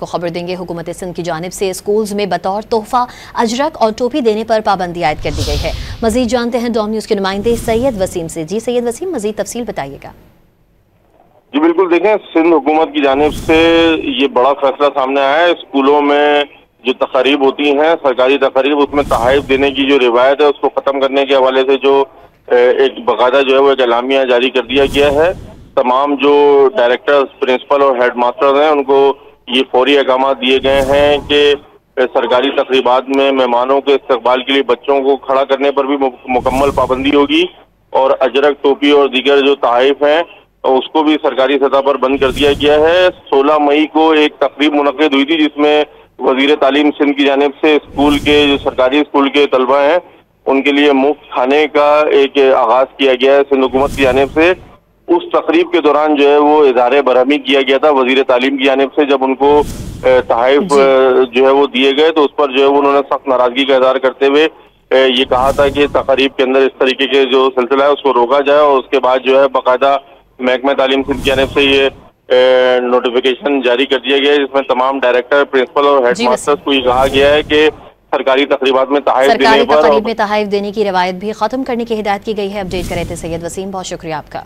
को खबर देंगे। हुकूमत सिंध की जानिब से स्कूल्स में बतौर तोहफा अजरक और टोपी देने पर पाबंदी आयद कर दी गई है। मजीद जानते हैं डॉम न्यूज के नुमाइंदे सैयद वसीम से। जी सैयद वसीम, मजीद तफसील बताइएगा। जी बिल्कुल, देखें, सिंध हुकूमत की जानिब से ये बड़ा फैसला सामने आया है। स्कूलों में जो तकारीब होती हैं, सरकारी तकारीब, उसमें तहाइफ देने की जो रिवायत है उसको खत्म करने के हवाले से जो एक बाकायदा जो है वो एक एलामिया जारी कर दिया गया है। तमाम जो डायरेक्टर्स, प्रिंसिपल और हेड मास्टर हैं उनको ये फौरी अहकाम दिए गए हैं कि सरकारी तकरीबात में मेहमानों के इस्तकबाल के लिए बच्चों को खड़ा करने पर भी मुकम्मल पाबंदी होगी और अजरक, टोपी और दीगर जो तहाइफ हैं उसको भी सरकारी सतह पर बंद कर दिया गया है। 16 मई को एक तकरीब मुनक्किद हुई थी जिसमें वजीर तालीम सिंध की जानिब से स्कूल के जो सरकारी स्कूल के तलबा हैं उनके लिए मुफ्त खाने का एक आगाज किया गया है सिंध हुकूमत की जानिब से। उस तकरीब के दौरान जो है वो इज़हार बरहमी किया गया था वजीर तालीम की जानिब से। जब उनको तहाइफ जो है वो दिए गए तो उस पर जो है उन्होंने सख्त नाराजगी का इज़हार करते हुए ये कहा था कि तकरीब के अंदर इस तरीके के जो सिलसिला है उसको रोका जाए और उसके बाद जो है बाकायदा महकमा तालीम सिंध की जानिब से ये नोटिफिकेशन जारी कर दिया गया है जिसमें तमाम डायरेक्टर, प्रिंसिपल और हेड मास्टर्स को ये कहा गया है कि सरकारी तकरीबात में तहाइफ देने पर, में तहाइफ देने की रिवायत भी खत्म करने की हिदायत की गई है। अपडेट कर रहे थे सैयद वसीम, बहुत शुक्रिया आपका।